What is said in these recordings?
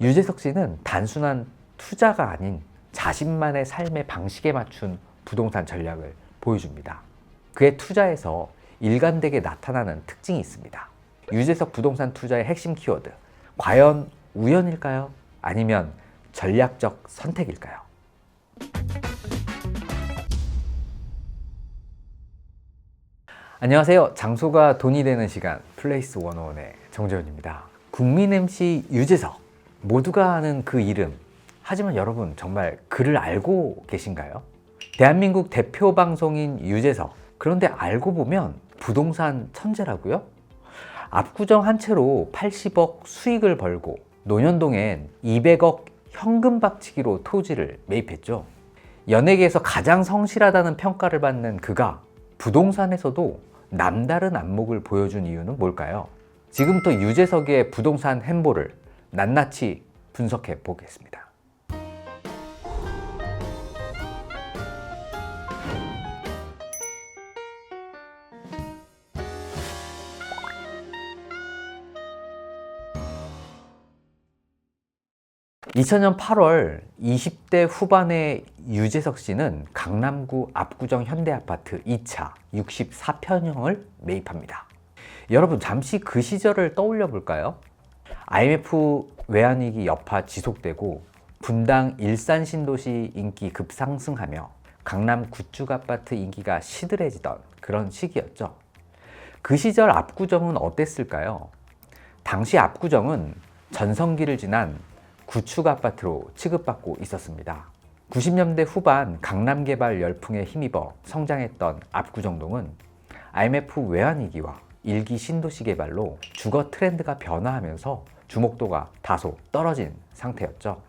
유재석 씨는 단순한 투자가 아닌 자신만의 삶의 방식에 맞춘 부동산 전략을 보여줍니다. 그의 투자에서 일관되게 나타나는 특징이 있습니다. 유재석 부동산 투자의 핵심 키워드, 과연 우연일까요? 아니면 전략적 선택일까요? 안녕하세요. 장소가 돈이 되는 시간 플레이스 101의 정재훈입니다. 국민 MC 유재석, 모두가 아는 그 이름. 하지만 여러분 정말 그를 알고 계신가요? 대한민국 대표 방송인 유재석. 그런데 알고 보면 부동산 천재라고요? 압구정 한 채로 80억 수익을 벌고 논현동엔 200억 현금 박치기로 토지를 매입했죠. 연예계에서 가장 성실하다는 평가를 받는 그가 부동산에서도 남다른 안목을 보여준 이유는 뭘까요? 지금부터 유재석의 부동산 행보를 낱낱이 분석해 보겠습니다. (2000년 8월) 20대 후반의 유재석 씨는 강남구 압구정 현대아파트 2차 64평형을 매입합니다. 여러분 잠시 그 시절을 떠올려 볼까요? IMF 외환위기 여파 지속되고 분당 일산 신도시 인기 급상승하며 강남 구축 아파트 인기가 시들해지던 그런 시기였죠. 그 시절 압구정은 어땠을까요? 당시 압구정은 전성기를 지난 구축 아파트로 취급받고 있었습니다. 90년대 후반 강남 개발 열풍에 힘입어 성장했던 압구정동은 IMF 외환위기와 일기 신도시 개발로 주거 트렌드가 변화하면서 주목도가 다소 떨어진 상태였죠.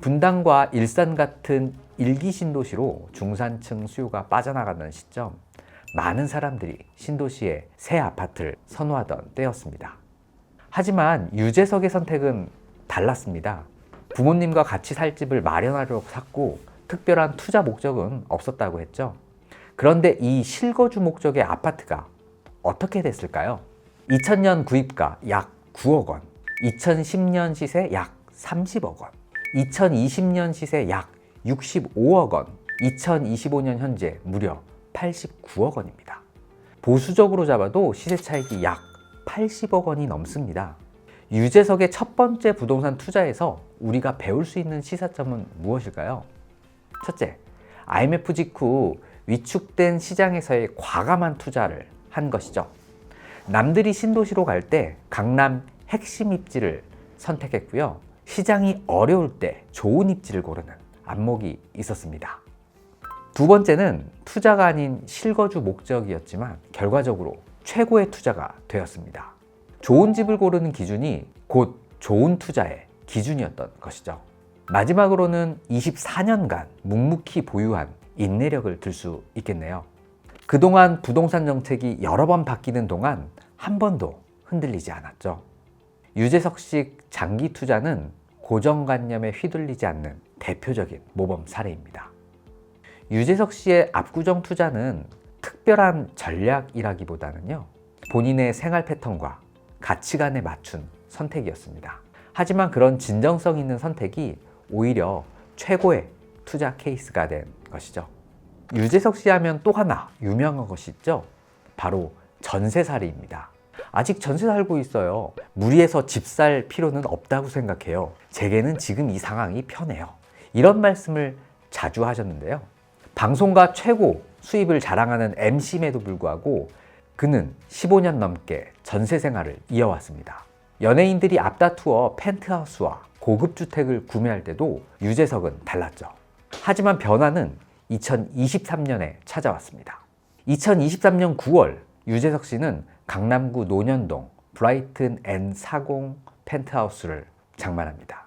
분당과 일산 같은 일기 신도시로 중산층 수요가 빠져나가는 시점, 많은 사람들이 신도시의 새 아파트를 선호하던 때였습니다. 하지만 유재석의 선택은 달랐습니다. 부모님과 같이 살 집을 마련하려고 샀고 특별한 투자 목적은 없었다고 했죠. 그런데 이 실거주 목적의 아파트가 어떻게 됐을까요? 2000년 구입가 약 9억 원, 2010년 시세 약 30억 원, 2020년 시세 약 65억 원, 2025년 현재 무려 89억 원입니다. 보수적으로 잡아도 시세 차익이 약 80억 원이 넘습니다. 유재석의 첫 번째 부동산 투자에서 우리가 배울 수 있는 시사점은 무엇일까요? 첫째, IMF 직후 위축된 시장에서의 과감한 투자를 한 것이죠. 남들이 신도시로 갈 때 강남 핵심 입지를 선택했고요. 시장이 어려울 때 좋은 입지를 고르는 안목이 있었습니다. 두 번째는 투자가 아닌 실거주 목적이었지만 결과적으로 최고의 투자가 되었습니다. 좋은 집을 고르는 기준이 곧 좋은 투자의 기준이었던 것이죠. 마지막으로는 24년간 묵묵히 보유한 인내력을 들 수 있겠네요. 그동안 부동산 정책이 여러 번 바뀌는 동안 한 번도 흔들리지 않았죠. 유재석식 장기 투자는 고정관념에 휘둘리지 않는 대표적인 모범 사례입니다. 유재석 씨의 압구정 투자는 특별한 전략이라기보다는요, 본인의 생활 패턴과 가치관에 맞춘 선택이었습니다. 하지만 그런 진정성 있는 선택이 오히려 최고의 투자 케이스가 된 것이죠. 유재석 씨 하면 또 하나 유명한 것이 있죠. 바로 전세살이입니다. 아직 전세 살고 있어요. 무리해서 집 살 필요는 없다고 생각해요. 제게는 지금 이 상황이 편해요. 이런 말씀을 자주 하셨는데요. 방송가 최고 수입을 자랑하는 MC임에도 불구하고 그는 15년 넘게 전세 생활을 이어왔습니다. 연예인들이 앞다투어 펜트하우스와 고급 주택을 구매할 때도 유재석은 달랐죠. 하지만 변화는 2023년에 찾아왔습니다. 2023년 9월 유재석 씨는 강남구 논현동 브라이튼 N40 펜트하우스를 장만합니다.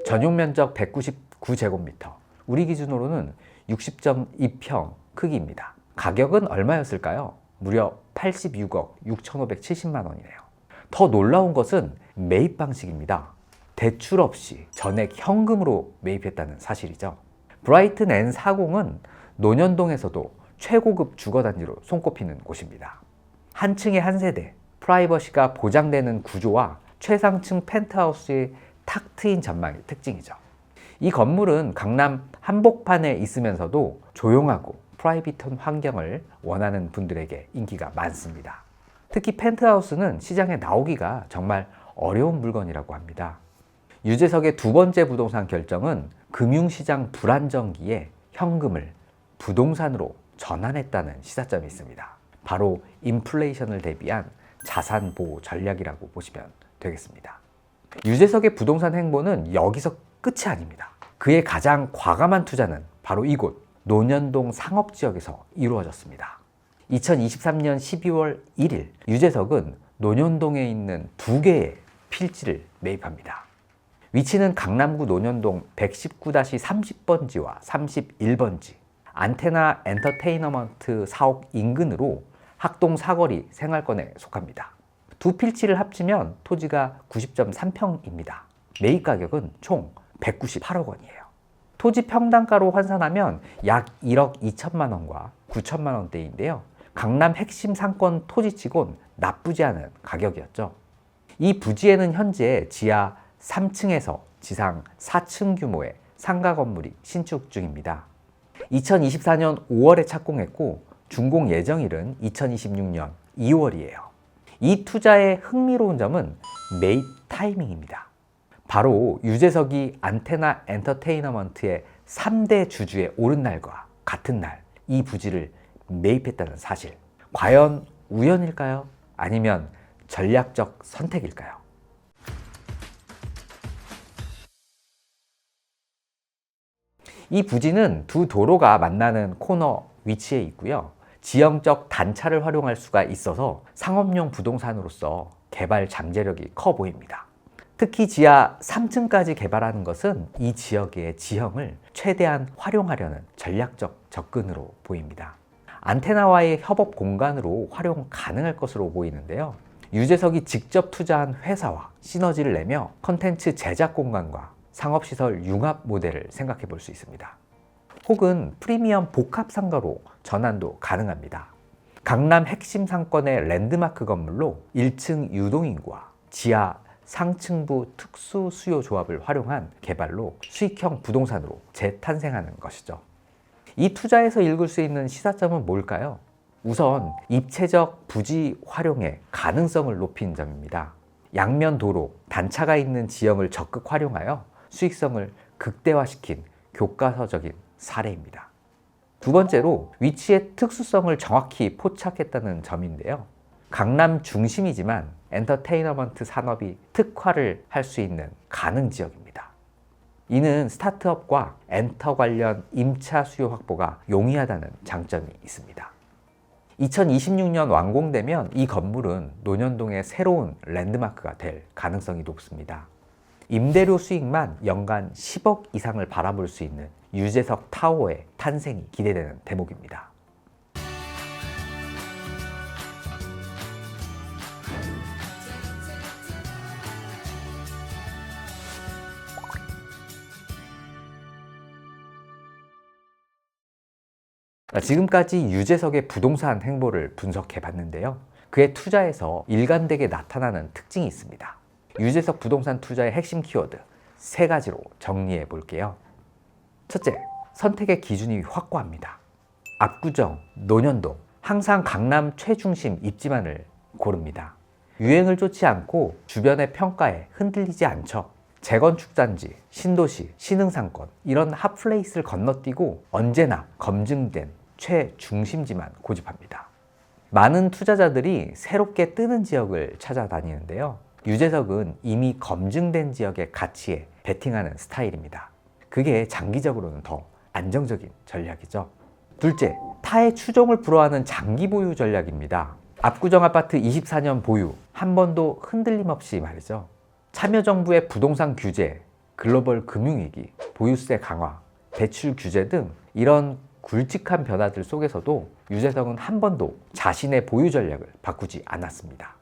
전용 면적 199제곱미터, 우리 기준으로는 60.2평 크기입니다. 가격은 얼마였을까요? 무려 86억 6,570만 원이네요. 더 놀라운 것은 매입 방식입니다. 대출 없이 전액 현금으로 매입했다는 사실이죠. 브라이튼 N40은 논현동에서도 최고급 주거단지로 손꼽히는 곳입니다. 한 층에 한 세대, 프라이버시가 보장되는 구조와 최상층 펜트하우스의 탁 트인 전망이 특징이죠. 이 건물은 강남 한복판에 있으면서도 조용하고 프라이빗한 환경을 원하는 분들에게 인기가 많습니다. 특히 펜트하우스는 시장에 나오기가 정말 어려운 물건이라고 합니다. 유재석의 두 번째 부동산 결정은 금융시장 불안정기에 현금을 부동산으로 전환했다는 시사점이 있습니다. 바로 인플레이션을 대비한 자산 보호 전략이라고 보시면 되겠습니다. 유재석의 부동산 행보는 여기서 끝이 아닙니다. 그의 가장 과감한 투자는 바로 이곳 논현동 상업지역에서 이루어졌습니다. 2023년 12월 1일 유재석은 논현동에 있는 두 개의 필지를 매입합니다. 위치는 강남구 논현동 119-30번지와 31번지 안테나 엔터테이너먼트 사옥 인근으로 학동 사거리 생활권에 속합니다. 두 필지를 합치면 토지가 90.3평입니다. 매입 가격은 총 198억 원이에요. 토지 평당가로 환산하면 약 1억 2천만 원과 9천만 원대인데요. 강남 핵심 상권 토지치곤 나쁘지 않은 가격이었죠. 이 부지에는 현재 지하 3층에서 지상 4층 규모의 상가 건물이 신축 중입니다. 2024년 5월에 착공했고 준공 예정일은 2026년 2월이에요. 이 투자의 흥미로운 점은 매입 타이밍입니다. 바로 유재석이 안테나 엔터테이너먼트의 3대 주주에 오른 날과 같은 날 이 부지를 매입했다는 사실. 과연 우연일까요? 아니면 전략적 선택일까요? 이 부지는 두 도로가 만나는 코너 위치에 있고요. 지형적 단차를 활용할 수가 있어서 상업용 부동산으로서 개발 잠재력이 커 보입니다. 특히 지하 3층까지 개발하는 것은 이 지역의 지형을 최대한 활용하려는 전략적 접근으로 보입니다. 안테나와의 협업 공간으로 활용 가능할 것으로 보이는데요. 유재석이 직접 투자한 회사와 시너지를 내며 컨텐츠 제작 공간과 상업시설 융합 모델을 생각해 볼 수 있습니다. 혹은 프리미엄 복합 상가로 전환도 가능합니다. 강남 핵심 상권의 랜드마크 건물로 1층 유동인구와 지하 상층부 특수 수요 조합을 활용한 개발로 수익형 부동산으로 재탄생하는 것이죠. 이 투자에서 읽을 수 있는 시사점은 뭘까요? 우선 입체적 부지 활용의 가능성을 높인 점입니다. 양면 도로, 단차가 있는 지형을 적극 활용하여 수익성을 극대화시킨 교과서적인 사례입니다. 두 번째로 위치의 특수성을 정확히 포착했다는 점인데요. 강남 중심이지만 엔터테이너먼트 산업이 특화를 할 수 있는 가능 지역입니다. 이는 스타트업과 엔터 관련 임차 수요 확보가 용이하다는 장점이 있습니다. 2026년 완공되면 이 건물은 논현동의 새로운 랜드마크가 될 가능성이 높습니다. 임대료 수익만 연간 10억 이상을 바라볼 수 있는 유재석 타워의 탄생이 기대되는 대목입니다. 지금까지 유재석의 부동산 행보를 분석해 봤는데요. 그의 투자에서 일관되게 나타나는 특징이 있습니다. 유재석 부동산 투자의 핵심 키워드 3가지로 정리해 볼게요. 첫째, 선택의 기준이 확고합니다. 압구정, 논현동, 항상 강남 최중심 입지만을 고릅니다. 유행을 쫓지 않고 주변의 평가에 흔들리지 않죠. 재건축 단지, 신도시, 신흥상권 이런 핫플레이스를 건너뛰고 언제나 검증된 최중심지만 고집합니다. 많은 투자자들이 새롭게 뜨는 지역을 찾아다니는데요. 유재석은 이미 검증된 지역의 가치에 베팅하는 스타일입니다. 그게 장기적으로는 더 안정적인 전략이죠. 둘째, 타의 추종을 불허하는 장기 보유 전략입니다. 압구정 아파트 24년 보유, 한 번도 흔들림 없이 말이죠. 참여정부의 부동산 규제, 글로벌 금융위기, 보유세 강화, 대출 규제 등 이런 굵직한 변화들 속에서도 유재석은 한 번도 자신의 보유 전략을 바꾸지 않았습니다.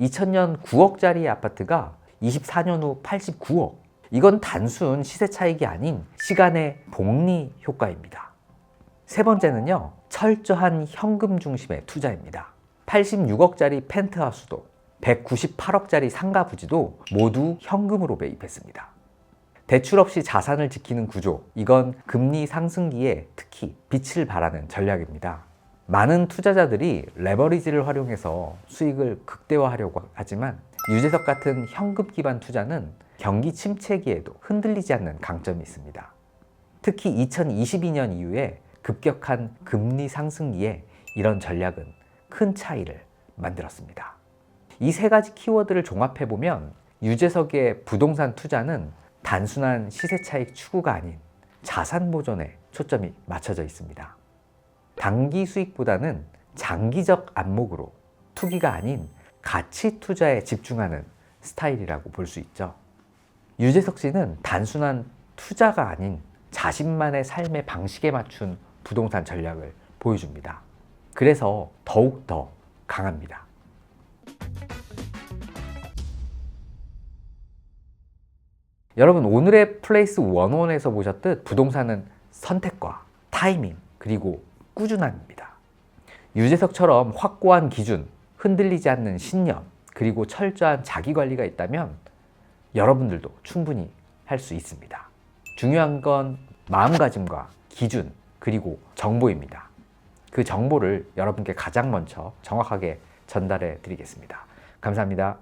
2000년 9억짜리 아파트가 24년 후 89억. 이건 단순 시세 차익이 아닌 시간의 복리 효과입니다. 세 번째는요, 철저한 현금 중심의 투자입니다. 86억짜리 펜트하우스도 198억짜리 상가 부지도 모두 현금으로 매입했습니다. 대출 없이 자산을 지키는 구조, 이건 금리 상승기에 특히 빛을 발하는 전략입니다. 많은 투자자들이 레버리지를 활용해서 수익을 극대화하려고 하지만 유재석 같은 현금 기반 투자는 경기 침체기에도 흔들리지 않는 강점이 있습니다. 특히 2022년 이후에 급격한 금리 상승기에 이런 전략은 큰 차이를 만들었습니다. 이 세 가지 키워드를 종합해보면 유재석의 부동산 투자는 단순한 시세 차익 추구가 아닌 자산 보존에 초점이 맞춰져 있습니다. 단기 수익보다는 장기적 안목으로 투기가 아닌 가치 투자에 집중하는 스타일이라고 볼 수 있죠. 유재석 씨는 단순한 투자가 아닌 자신만의 삶의 방식에 맞춘 부동산 전략을 보여줍니다. 그래서 더욱더 강합니다. 여러분, 오늘의 플레이스 101에서 보셨듯 부동산은 선택과 타이밍 그리고 꾸준함입니다. 유재석처럼 확고한 기준, 흔들리지 않는 신념, 그리고 철저한 자기관리가 있다면 여러분들도 충분히 할 수 있습니다. 중요한 건 마음가짐과 기준, 그리고 정보입니다. 그 정보를 여러분께 가장 먼저 정확하게 전달해 드리겠습니다. 감사합니다.